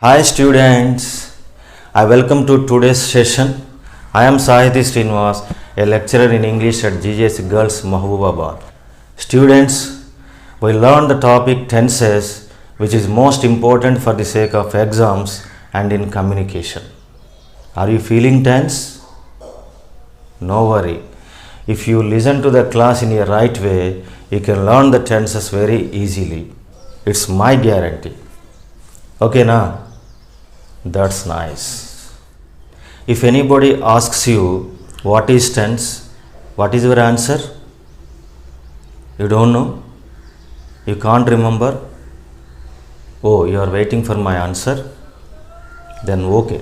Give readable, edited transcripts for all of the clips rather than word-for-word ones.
Hi students, I welcome to today's session. I am Sahiti Srinivas, a lecturer in English at GJS Girls Mahbubabad. Students, we learned the topic tenses, which is most important for the sake of exams and in communication. Are you feeling tense? No worry. If you listen to the class in a right way, you can learn the tenses very easily. It's my guarantee. Okay, na? That's nice. If anybody asks you what is tense, what is your answer? You don't know? You can't remember? Oh, you are waiting for my answer? Then okay.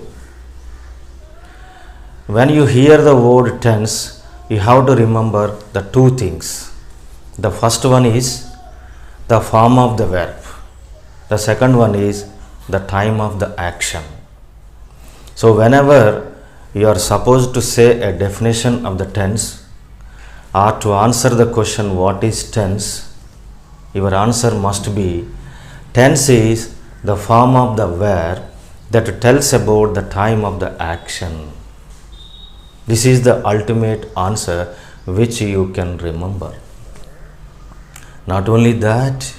When you hear the word tense, you have to remember the two things. The first one is the form of the verb. The second one is the time of the action. So whenever you are supposed to say a definition of the tense or to answer the question what is tense, your answer must be tense is the form of the verb that tells about the time of the action. This is the ultimate answer which you can remember. Not only that,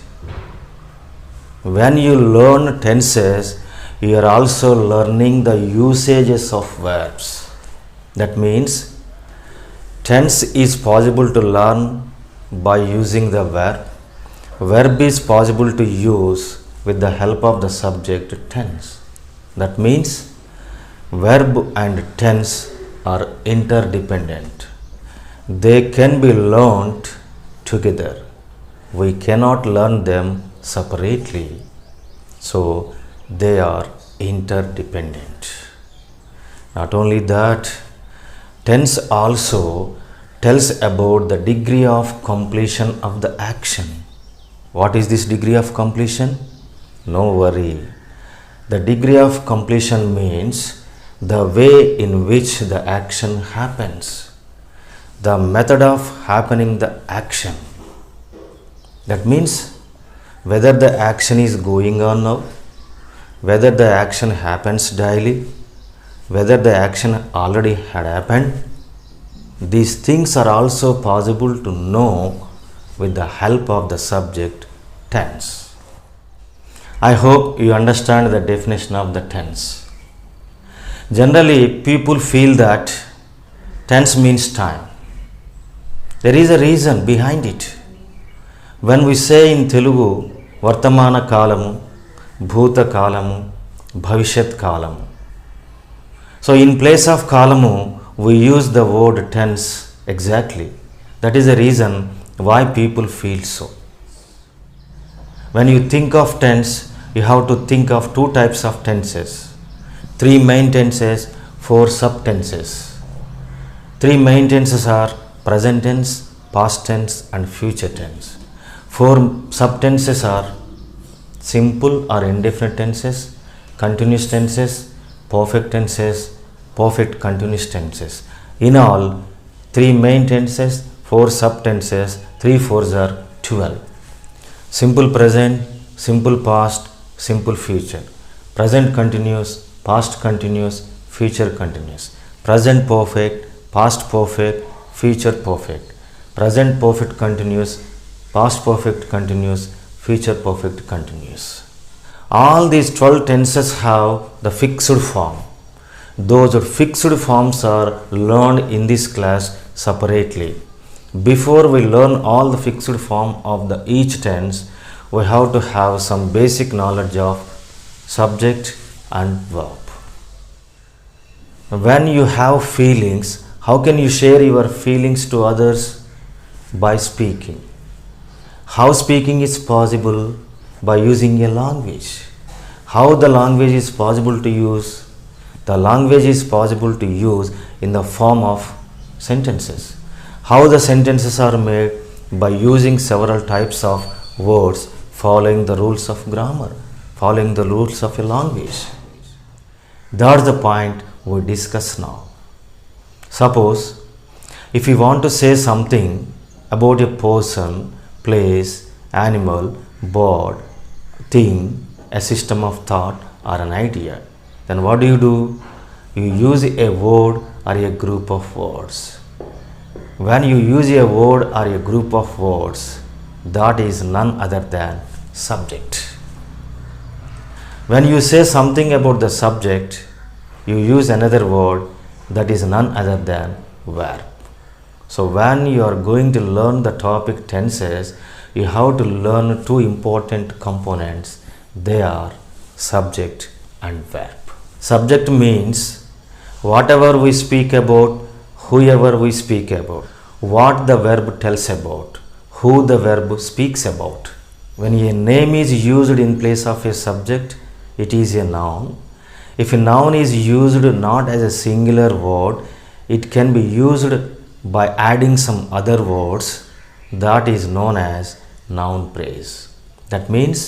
when you learn tenses, you are also learning the usages of verbs. That means tense is possible to learn by using the verb. Verb is possible to use with the help of the subject tense. That means verb and tense are interdependent. They can be learned together. We cannot learn them separately. So they are interdependent. Not only that, tense also tells about the degree of completion of the action. What is this degree of completion? No worry. The degree of completion means the way in which the action happens, the method of happening the action. That means whether the action is going on now, whether the action happens daily, whether the action already had happened. These things are also possible to know with the help of the subject tense. I hope you understand the definition of the tense. Generally, people feel that tense means time. There is a reason behind it. When we say in Telugu, Vartamana Kalamu, Bhuta Kalamu, Bhavishyat Kalamu. So in place of Kalamu, we use the word tense exactly. That is the reason why people feel so. When you think of tense, you have to think of two types of tenses. Three main tenses, four subtenses. Three main tenses are present tense, past tense and future tense. Four subtenses are simple or indefinite tenses, continuous tenses, perfect tenses, perfect continuous tenses. In all, three main tenses, four subtenses, 3 fours are 12. Simple present, simple past, simple future. Present continuous, past continuous, future continuous. Present perfect, past perfect, future perfect. Present perfect continuous, past perfect continuous, future perfect continuous. All these 12 tenses have the fixed form. Those fixed forms are learned in this class separately. Before we learn all the fixed form of the each tense, we have to have some basic knowledge of subject and verb. When you have feelings, how can you share your feelings to others? By speaking. How speaking is possible? By using a language. How the language is possible to use? The language is possible to use in the form of sentences. How the sentences are made? By using several types of words, following the rules of grammar, following the rules of a language. That's the point we discuss now. Suppose if you want to say something about a person, place, animal, bird, thing, a system of thought or an idea, then what do? You use a word or a group of words. When you use a word or a group of words, that is none other than subject. When you say something about the subject, you use another word that is none other than verb. So when you are going to learn the topic tenses, you have to learn two important components. They are subject and verb. Subject means whatever we speak about, whoever we speak about, what the verb tells about, who the verb speaks about. When a name is used in place of a subject, it is a noun. If a noun is used not as a singular word, it can be used by adding some other words. That is known as noun phrase. That means,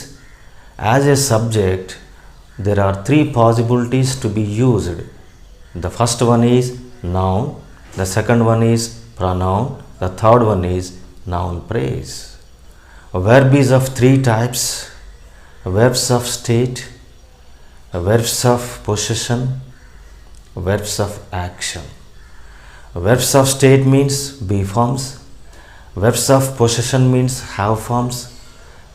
as a subject, there are three possibilities to be used. The first one is noun, the second one is pronoun, the third one is noun phrase. A verb is of three types: verbs of state, verbs of possession, verbs of action. Verbs of state means be forms, verbs of possession means have forms,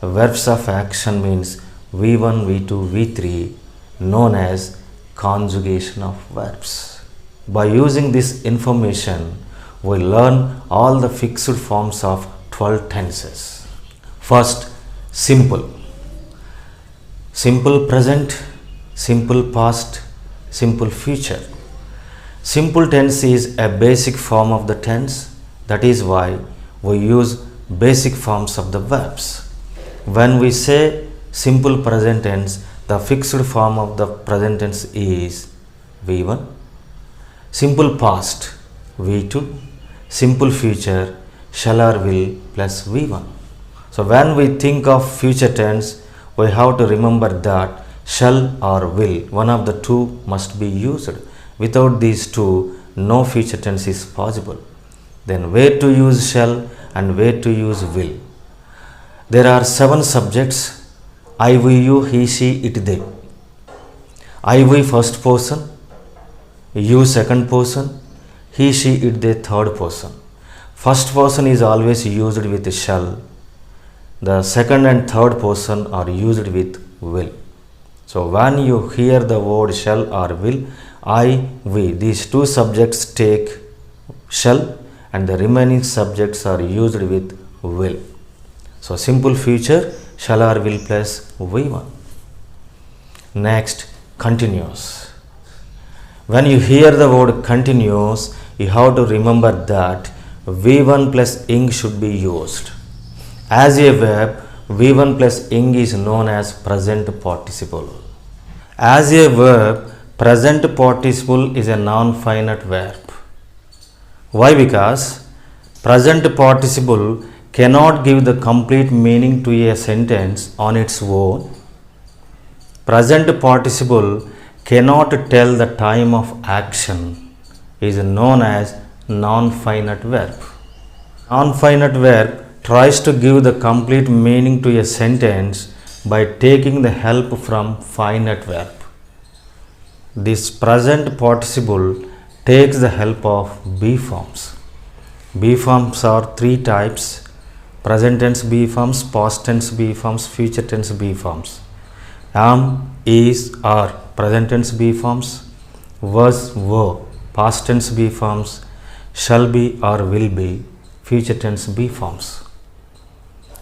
verbs of action means V1, V2, V3, known as conjugation of verbs. By using this information, we learn all the fixed forms of 12 tenses. First, simple. Simple present, simple past, simple future. Simple tense is a basic form of the tense. That is why we use basic forms of the verbs. When we say simple present tense, the fixed form of the present tense is V1. Simple past, V2. Simple future, shall or will plus V1. So when we think of future tense, we have to remember that shall or will, one of the two must be used. Without these two, no future tense is possible. Then where to use shall and where to use will? There are 7 subjects: I, we, you, he, she, it, they. I, we first person, you second person, he, she, it, they third person. First person is always used with shall. The second and third person are used with will. So when you hear the word shall or will, I, we, these two subjects take shall and the remaining subjects are used with will. So simple future, shall or will plus V1. Next, continuous. When you hear the word continuous, you have to remember that V1 plus ing should be used. As a verb, V1 plus ing is known as present participle. As a verb, present participle is a non-finite verb. Why? Because present participle cannot give the complete meaning to a sentence on its own. Present participle cannot tell the time of action, is known as non-finite verb. Non-finite verb tries to give the complete meaning to a sentence by taking the help from finite verb. This present participle takes the help of be forms. Be forms are 3 types: present tense be forms, past tense be forms, future tense be forms. Am, is, are present tense be forms, was, were past tense be forms, shall be or will be future tense be forms.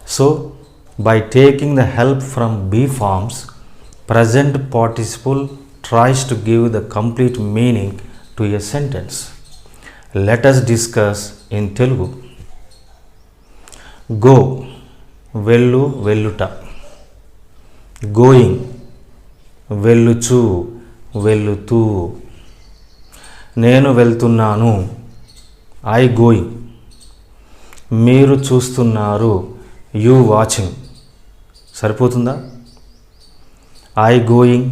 So, by taking the help from be forms, present participle tries to give the complete meaning to a sentence. Let us discuss in Telugu. Go, vellu, velluta. Going, వెళ్ళుచు, వెళ్ళుతూ. నేను వెళ్తున్నాను, I going. మీరు చూస్తున్నారు, you watching. సరిపోతుందా? I going,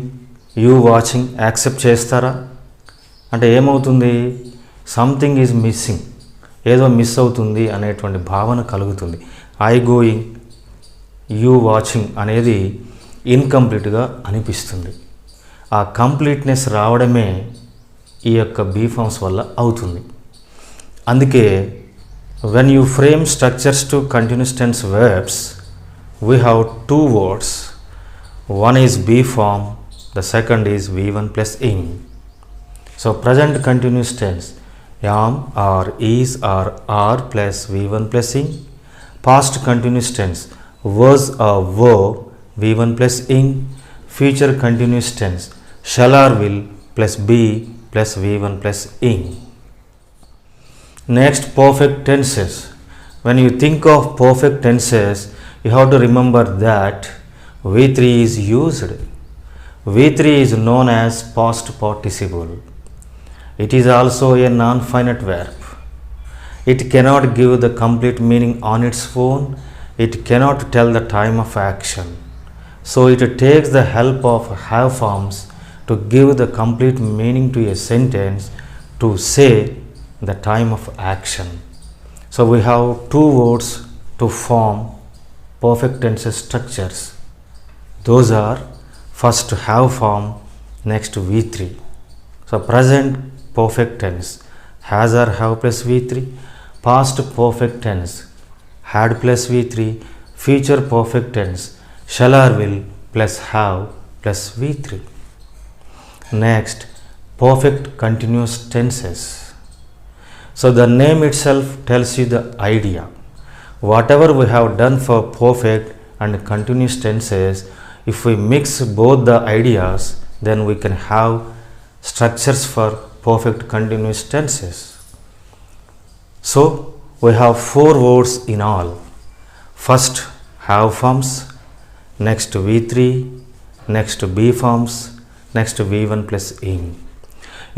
you watching accept చేస్తారా? అంటే ఏమవుతుంది? Something is missing, ఏదో miss అవుతుంది అనేటువంటి భావన కలుగుతుంది. ఐ గోయింగ్, యూ వాచింగ్ అనేది ఇన్కంప్లీట్గా అనిపిస్తుంది. ఆ కంప్లీట్నెస్ రావడమే ఈ యొక్క బీ ఫామ్స్ వల్ల అవుతుంది. అందుకే when you frame structures to continuous tense verbs, we have two words. One is be form, the second is V1 plus ing. So present continuous tense am or is or are plus V1 plus ing. Past continuous tense was or were V1 plus ing. Future continuous tense shall or will plus be plus V1 plus ing. Next, perfect tenses. When you think of perfect tenses, you have to remember that V3 is used. V3 is known as past participle. It is also a non-finite verb. It cannot give the complete meaning on its own. It cannot tell the time of action. So it takes the help of have forms to give the complete meaning to a sentence to say the time of action. So we have two words to form perfect tenses structures. Those are first have form, next V3. So present perfect tense has or have plus V3, past perfect tense had plus V3, future perfect tense shall or will plus have plus V3. Next, perfect continuous tenses. So the name itself tells you the idea. Whatever we have done for perfect and continuous tenses, if we mix both the ideas, then we can have structures for perfect continuous tenses. So we have four words in all. First have forms, next V3, next be forms, next V1 plus ing.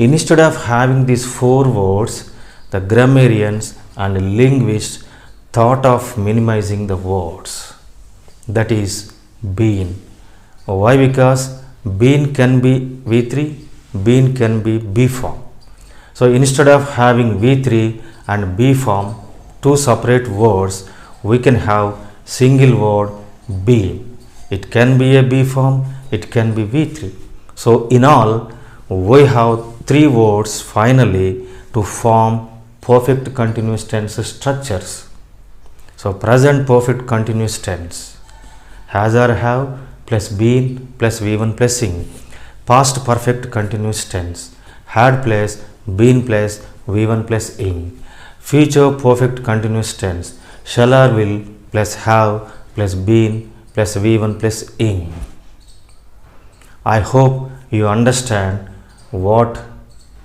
Instead of having these four words, the grammarians and linguists thought of minimizing the words. That is been. Why? Because been can be V3, been can be B form. So instead of having V3 and B form, two separate words, we can have single word been. It can be a B form, it can be V3. So in all, we have three words finally to form perfect continuous tense structures. So present perfect continuous tense has or have plus been plus V1 plus ing. Past perfect continuous tense had plus been plus V1 plus ing. Future perfect continuous tense shall or will plus have plus been plus V1 plus ing. I hope you understand what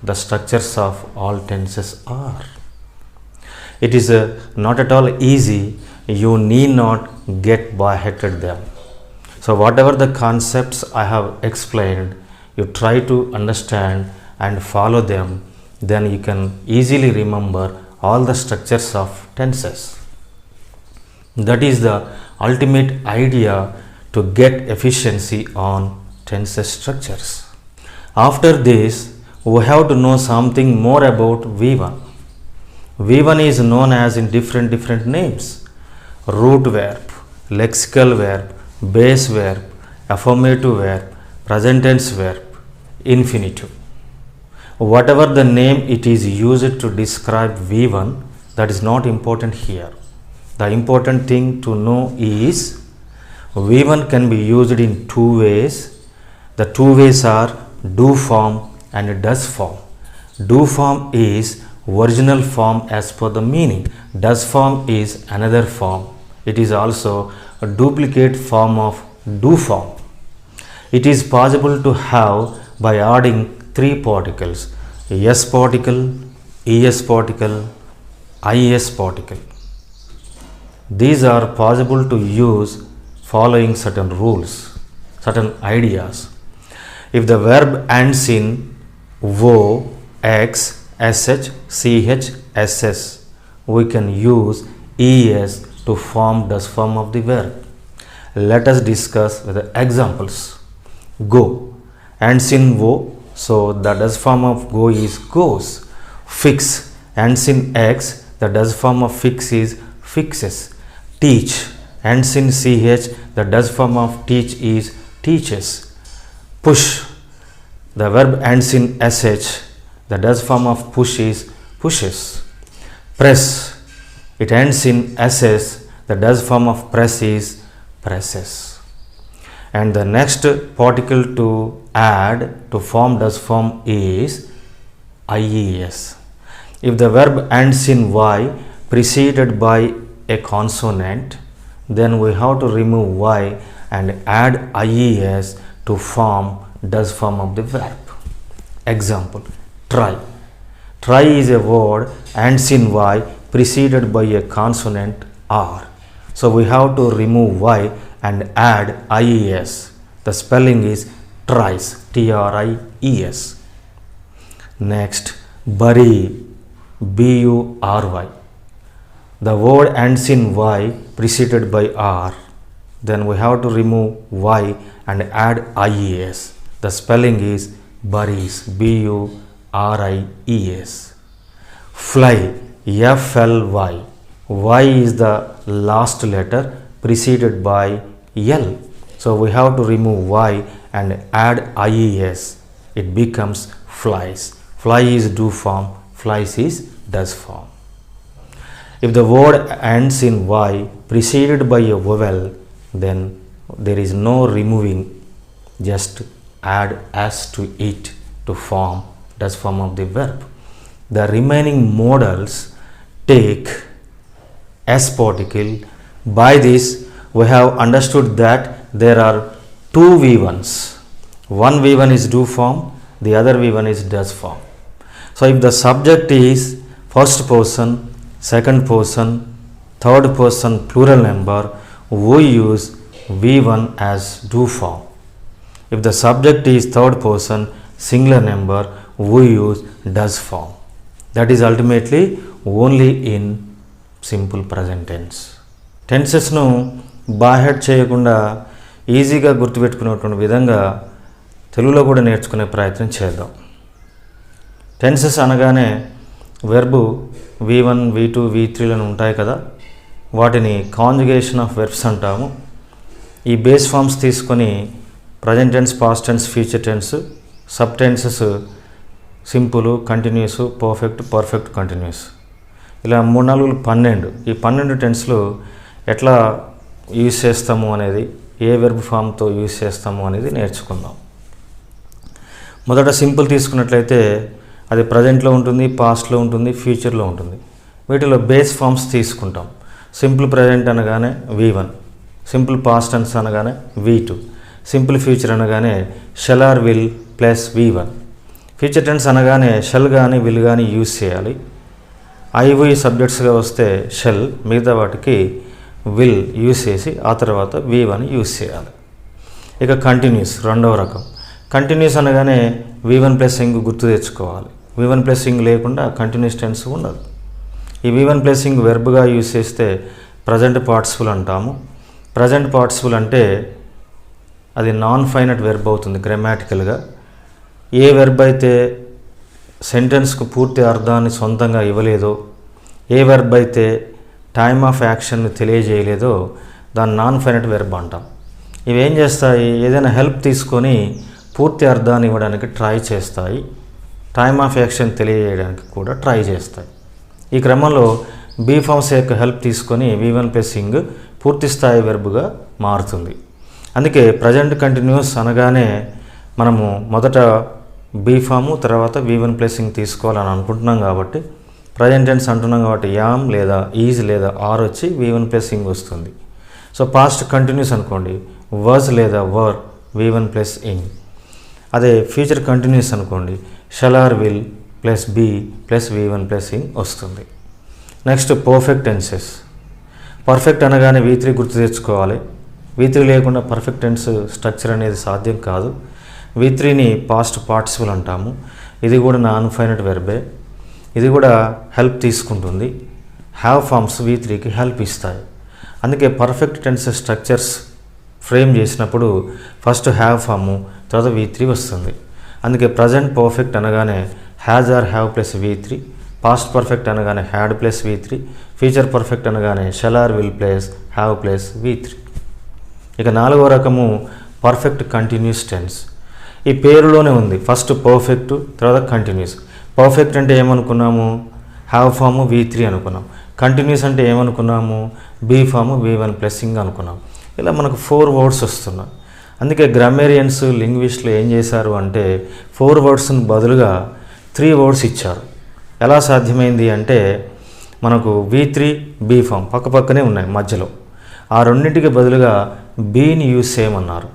the structures of all tenses are. It is not at all easy. You need not get by-headed them. So whatever the concepts I have explained, you try to understand and follow them, then you can easily remember all the structures of tenses. That is the ultimate idea to get efficiency on tenses structures. After this, we have to know something more about V1. V1 is known as in different names: root verb, lexical verb, base verb, affirmative verb, present tense verb, infinitive. Whatever the name it is used to describe V1, that is not important here. The important thing to know is V1 can be used in two ways. The two ways are do form and does form. Do form is original form as per the meaning. Does form is another form. It is also a duplicate form of do form. It is possible to have by adding three particles: s particle, es particle, is particle. These are possible to use following certain rules, certain ideas. If the verb ends in o, x, sh, ch, ss, we can use es to form does form of the verb. Let us discuss with the examples. Go ends in o, so the does form of go is goes. Fix ends in x, the does form of fix is fixes. Teach ends in ch, the does form of teach is teaches. Push The verb ends in sh. The does form of push is pushes. Press, it ends in ss. The does form of press is presses. And the next particle to add to form does form is ies. If the verb ends in y preceded by a consonant, then we have to remove y and add ies to form does form of the verb. Example, try. Try is a word ends in y preceded by a consonant r. So we have to remove y and add ies. The spelling is tries, T-R-I-E-S. Next, bury, B-U-R-Y. The word ends in y preceded by r. Then we have to remove y and add ies. The spelling is buries, B-U-R-I-E-S. Fly, F-L-Y. Y is the last letter preceded by L. So we have to remove y and add ies. It becomes flies. Fly is do form, flies is does form. If the word ends in y preceded by a vowel, then there is no removing, just add s to it to form does form of the verb. The remaining modals take s particle. By this we have understood that there are two v1s. One v1 is do form, the other v1 is does form. So if the subject is first person, second person, third person plural number, we use v1 as do form. If the subject is third person singular number, we use does form. That is ultimately only in simple present tense. టెన్సెస్ను బాహెడ్ చేయకుండా ఈజీగా గుర్తుపెట్టుకునేటువంటి విధంగా తెలుగులో కూడా నేర్చుకునే ప్రయత్నం చేద్దాం. Tenses అనగానే verb v1, v2, v3లను ఉంటాయి కదా, వాటిని కాంజుగేషన్ ఆఫ్ వెర్బ్స్ అంటాము. ఈ బేస్ ఫార్మ్స్ తీసుకొని present tense, past tense, future tense, sub tenses simple, continuous, perfect continuous, ఇలా 3, 4, 12. ఈ 12 టెన్స్లు ఎట్లా యూజ్ చేస్తాము అనేది, ఏ వెర్బ్ ఫామ్తో యూజ్ చేస్తాము అనేది నేర్చుకుందాం. మొదట సింపుల్ తీసుకున్నట్లయితే అది ప్రజెంట్లో ఉంటుంది, పాస్ట్లో ఉంటుంది, ఫ్యూచర్లో ఉంటుంది. వీటిలో బేస్ ఫామ్స్ తీసుకుంటాం. సింపుల్ ప్రజెంట్ అనగానే v1, సింపుల్ పాస్ట్ టెన్స్ అనగానే v2, సింపుల్ ఫ్యూచర్ అనగానే shall or will plus v1. Future tense అనగానే షెల్ కానీ విల్ కానీ యూజ్ చేయాలి. ఐవి సబ్జెక్ట్స్గా వస్తే షెల్, మిగతా వాటికి విల్ యూజ్ చేసి ఆ తర్వాత v1 యూజ్ చేయాలి. ఇక కంటిన్యూస్ రెండవ రకం. కంటిన్యూస్ అనగానే v1 ప్లస్ ఇంగ్ గుర్తు తెచ్చుకోవాలి. v1 ప్లస్ ఇంగ్ లేకుండా కంటిన్యూస్ టెన్స్ ఉండదు. ఈ v1 ప్లస్ ఇంగ్ వెర్బ్గా యూజ్ చేస్తే ప్రజెంట్ పార్టిసిపుల్ అంటాము. ప్రజెంట్ పార్టిసిపుల్ అంటే అది నాన్ ఫైనట్ వెర్బ్ అవుతుంది గ్రామాటికల్గా. ఏ వెర్బ్ అయితే సెంటెన్స్కు పూర్తి అర్థాన్ని సొంతంగా ఇవ్వలేదో, ఏ వెర్బ్ అయితే టైమ్ ఆఫ్ యాక్షన్ని తెలియజేయలేదో దాన్ని నాన్ ఫైనట్ వెర్బ్ అంటాం. ఇవి ఏం చేస్తాయి, ఏదైనా హెల్ప్ తీసుకొని పూర్తి అర్థాన్ని ఇవ్వడానికి ట్రై చేస్తాయి, టైమ్ ఆఫ్ యాక్షన్ తెలియజేయడానికి కూడా ట్రై చేస్తాయి. ఈ క్రమంలో బీ ఫామ్స్ యొక్క హెల్ప్ తీసుకొని v1 ప్లస్ ఇంగ్ పూర్తి స్థాయి వెర్బ్గా మారుతుంది. అందుకే ప్రజెంట్ కంటిన్యూస్ అనగానే మనము మొదట బీ ఫాము తర్వాత v1 ప్లస్ ఇంగ్ తీసుకోవాలని అనుకుంటున్నాం కాబట్టి, ప్రజెంట్ టెన్స్ అంటున్నాం కాబట్టి యామ్ లేదా ఈజ్ లేదా ఆర్ వచ్చి v1 ప్లస్ ఇంగ్ వస్తుంది. సో పాస్ట్ కంటిన్యూస్ అనుకోండి, వాజ్ లేదా వర్ v1 ప్లస్ ఇంగ్. అదే ఫ్యూచర్ కంటిన్యూస్ అనుకోండి, shall or will plus be plus v1 plus ing వస్తుంది. Next perfect tenses. పర్ఫెక్ట్ అనగానే v3 గుర్తు తెచ్చుకోవాలి. v3 లేకుండా పర్ఫెక్ట్ టెన్స్ స్ట్రక్చర్ అనేది సాధ్యం కాదు. v3ని పాస్ట్ పార్టిసిపుల్ అంటాము. ఇది కూడా నాన్ ఫైనట్ వెర్బే. ఇది కూడా హెల్ప్ తీసుకుంటుంది. హ్యావ్ ఫార్మ్స్ v3కి హెల్ప్ ఇస్తాయి. అందుకే పర్ఫెక్ట్ టెన్సెస్ స్ట్రక్చర్స్ ఫ్రేమ్ చేసినప్పుడు ఫస్ట్ హ్యావ్ ఫాము, తర్వాత v3 వస్తుంది. అందుకే ప్రజెంట్ పర్ఫెక్ట్ అనగానే has or have plus v3, past perfect అనగానే had plus v3, future perfect అనగానే shall or will plus have plus v3. ఇక 4వ రకము పర్ఫెక్ట్ కంటిన్యూస్ టెన్స్. ఈ పేరులోనే ఉంది. ఫస్ట్ పర్ఫెక్ట్, తర్వాత కంటిన్యూస్. పర్ఫెక్ట్ అంటే ఏమనుకున్నాము? హ్యావ్ ఫామ్ V3 అనుకున్నాం. కంటిన్యూస్ అంటే ఏమనుకున్నాము? Be form V1 plus ing అనుకున్నాం. ఇలా మనకు 4 వర్డ్స్ వస్తున్నాయి. అందుకే గ్రామేరియన్స్, లింగ్విస్టులు ఏం చేశారు అంటే 4 వర్డ్స్ని బదులుగా 3 వర్డ్స్ ఇచ్చారు. ఎలా సాధ్యమైంది అంటే మనకు V3, బీ ఫామ్ పక్కపక్కనే ఉన్నాయి మధ్యలో. ఆ రెండింటికి బదులుగా బీని యూజ్ చేయమన్నారు.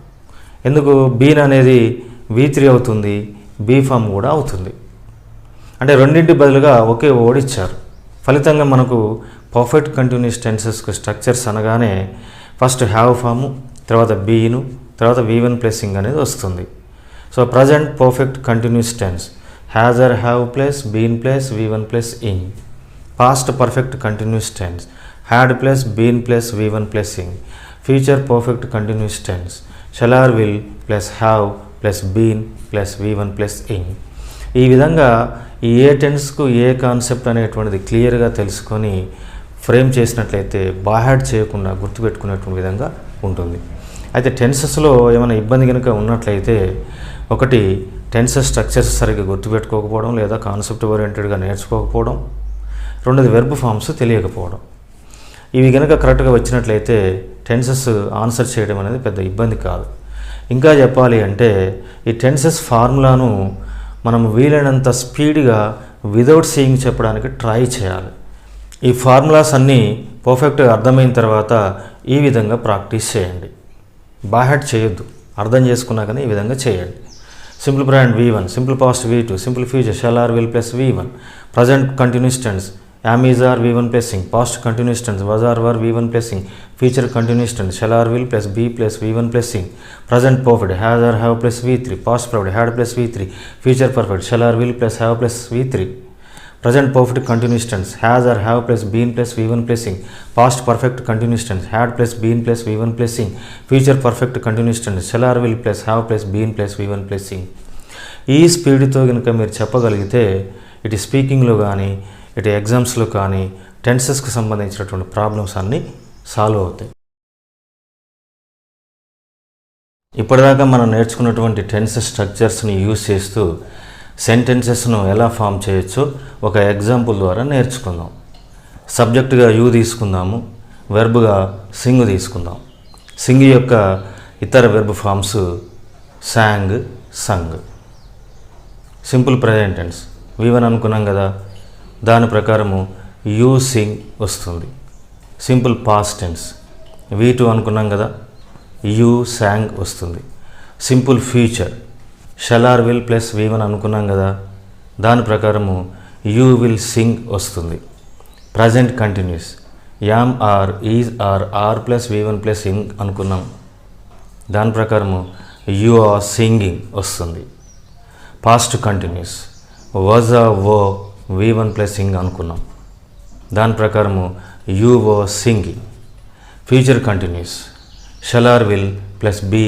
ఎందుకు? బీన్ అనేది V3 అవుతుంది, బీ ఫామ్ కూడా అవుతుంది. అంటే రెండింటి బదులుగా ఒకే వర్డ్ ఇచ్చారు. ఫలితంగా మనకు పర్ఫెక్ట్ కంటిన్యూస్ టెన్సెస్కు స్ట్రక్చర్స్ అనగానే ఫస్ట్ హ్యావ్ ఫాము, తర్వాత బీను, తర్వాత V1 ప్లస్ ఇంగ్ అనేది వస్తుంది. So present perfect continuous tense has or have plus been plus V1 plus ing. Past perfect continuous tense had plus been plus V1 plus ing. Future perfect continuous tense shall or will plus have plus been plus V1 plus ing. ఈ విధంగా ఈ ఏ టెన్స్కు ఏ concept అనేటువంటిది క్లియర్గా తెలుసుకొని frame చేసినట్లయితే బాహాడ్ చేయకుండా గుర్తుపెట్టుకునేటువంటి విధంగా ఉంటుంది. అయితే టెన్సెస్లో ఏమైనా ఇబ్బంది కనుక ఉన్నట్లయితే, ఒకటి టెన్సెస్ స్ట్రక్చర్స్ సరిగ్గా గుర్తుపెట్టుకోకపోవడం లేదా కాన్సెప్ట్ ఓరియంటెడ్గా నేర్చుకోకపోవడం, రెండోది వెర్బ్ ఫామ్స్ తెలియకపోవడం. ఇవి కనుక కరెక్ట్గా వచ్చినట్లయితే టెన్సెస్ ఆన్సర్ చేయడం అనేది పెద్ద ఇబ్బంది కాదు. ఇంకా చెప్పాలి అంటే ఈ టెన్సెస్ ఫార్ములాను మనం వీలైనంత స్పీడ్గా విదౌట్ సీయింగ్ చెప్పడానికి ట్రై చేయాలి. ఈ ఫార్ములాస్ అన్నీ పర్ఫెక్ట్గా అర్థమైన తర్వాత ఈ విధంగా ప్రాక్టీస్ చేయండి. బాహాడ్ చేయొద్దు, అర్థం చేసుకున్నాకనే ఈ విధంగా చేయండి. Simple present V1, simple past V2, simple future shall or will plus V1, present continuous tense am is are V1 plus ing, past continuous tense was are were V1 plus ing, future continuous tense shall are will plus be plus V1 plus ing, present perfect has or have plus V3, past perfect had plus V3, future perfect shall are will plus have plus V3, present perfect continuous tense has or have plus been plus V1 plus ing, past perfect continuous tense had plus been plus V1 plus ing, future perfect continuous tense shall or will plus have plus been plus V1 plus ing. ఈ స్పీడ్తో కనుక మీరు చెప్పగలిగితే ఇటు స్పీకింగ్లో కానీ ఇటు ఎగ్జామ్స్లో కానీ టెన్సెస్కి సంబంధించినటువంటి ప్రాబ్లమ్స్ అన్నీ సాల్వ్ అవుతాయి. ఇప్పటిదాకా మనం నేర్చుకున్నటువంటి టెన్సెస్ స్ట్రక్చర్స్ని యూజ్ చేస్తూ సెంటెన్సెస్ను ఎలా ఫామ్ చేయొచ్చో ఒక ఎగ్జాంపుల్ ద్వారా నేర్చుకుందాం. సబ్జెక్టుగా యూ తీసుకుందాము, వెర్బ్గా సింగ్ తీసుకుందాం. సింగ్ యొక్క ఇతర వెర్బ్ ఫామ్స్ సాంగ్, సంగ్. సింపుల్ ప్రెజెంట్ టెన్స్ V1 అనుకున్నాం కదా, దాని ప్రకారము యూ సింగ్ వస్తుంది. సింపుల్ పాస్ట్ టెన్స్ V2 అనుకున్నాం కదా, యూ సాంగ్ వస్తుంది. Simple future shall or will plus V1 అనుకున్నాం కదా, దాని ప్రకారము యూ విల్ సింగ్ వస్తుంది. Present continuous am or, is or, are plus V1 plus ing అనుకున్నాం, దాని ప్రకారము యూ ఆర్ సింగింగ్ వస్తుంది. Past continuous was or were V1 plus Singh అనుకున్నాం, దాని ప్రకారము you were singing. Future continuous shall or will plus be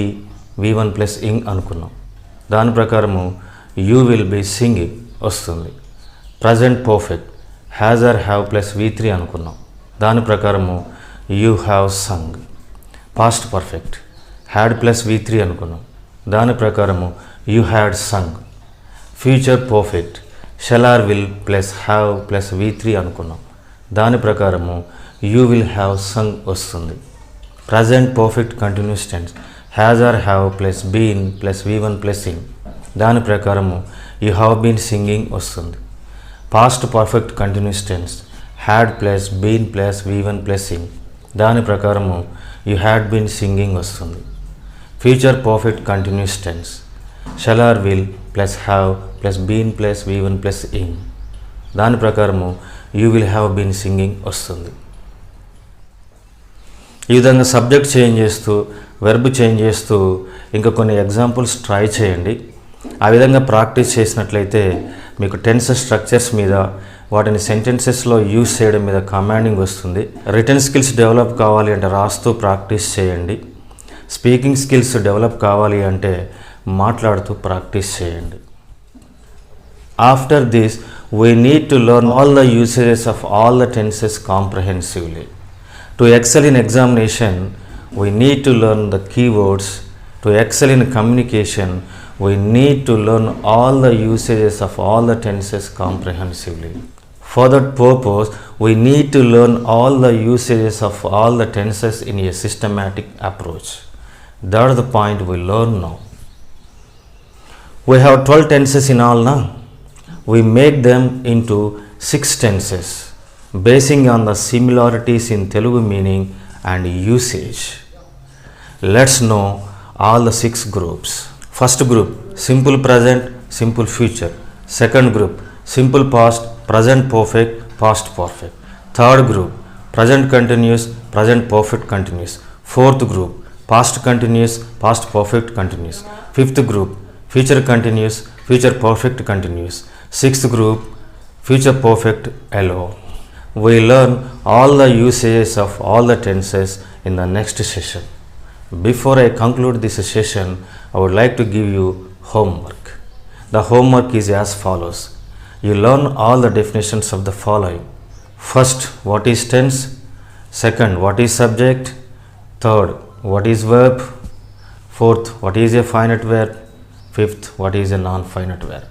V1 plus ing అనుకున్నాం, దాని ప్రకారము యూ విల్ బీ సింగింగ్ వస్తుంది. Present perfect has or have plus V3 అనుకున్నాం, దాని ప్రకారము you have sung. Past perfect had plus V3 అనుకున్నాం, దాని ప్రకారము you had sung. Future perfect shall or will plus have plus V3 అనుకున్నాం, దాని ప్రకారము యూ విల్ హ్యావ్ సంగ్ వస్తుంది. Present perfect continuous tense has or have plus been plus V1 plus sing, దాని ప్రకారము you have been singing వస్తుంది. Past perfect continuous tense had plus been plus V1 plus sing, దాని ప్రకారము you had been singing వస్తుంది. Future perfect continuous tense shall or will plus have plus been plus V1 plus ing, దాని ప్రకారము you will have been singing వస్తుంది. ఈ విధంగా subject change చేస్తూ verb change చేస్తూ ఇంకా కొన్ని ఎగ్జాంపుల్స్ ట్రై చేయండి. ఆ విధంగా ప్రాక్టీస్ చేసినట్లయితే మీకు టెన్సెస్ స్ట్రక్చర్స్ మీద, వాటిని సెంటెన్సెస్లో యూజ్ చేయడం మీద కమాండింగ్ వస్తుంది. రిటన్ స్కిల్స్ డెవలప్ కావాలి అంటే రాస్తూ ప్రాక్టీస్ చేయండి. స్పీకింగ్ స్కిల్స్ డెవలప్ కావాలి అంటే మాట్లాడుతూ ప్రాక్టీస్ చేయండి. After this we need to learn all the usages of all the tenses comprehensively. To excel in examination, we need to learn the keywords. To excel in communication, we need to learn all the usages of all the tenses comprehensively. For that purpose, we need to learn all the usages of all the tenses in a systematic approach. That is the point we learn now. We have 12 tenses in all now. We make them into 6 tenses, basing on the similarities in Telugu meaning and usage. Let's know all the 6 groups. First group, simple present, simple future. Second group, simple past, present perfect, past perfect. Third group, present continuous, present perfect continuous. Fourth group, past continuous, past perfect continuous. Fifth group, future continuous, future perfect continuous. Sixth group, future perfect alone. We learn all the usages of all the tenses in the next session. Before I conclude this session, I would like to give you homework. The homework is as follows. You learn all the definitions of the following. First, what is tense? Second, what is subject? Third, what is verb? Fourth, what is a finite verb? Fifth, what is a non-finite verb?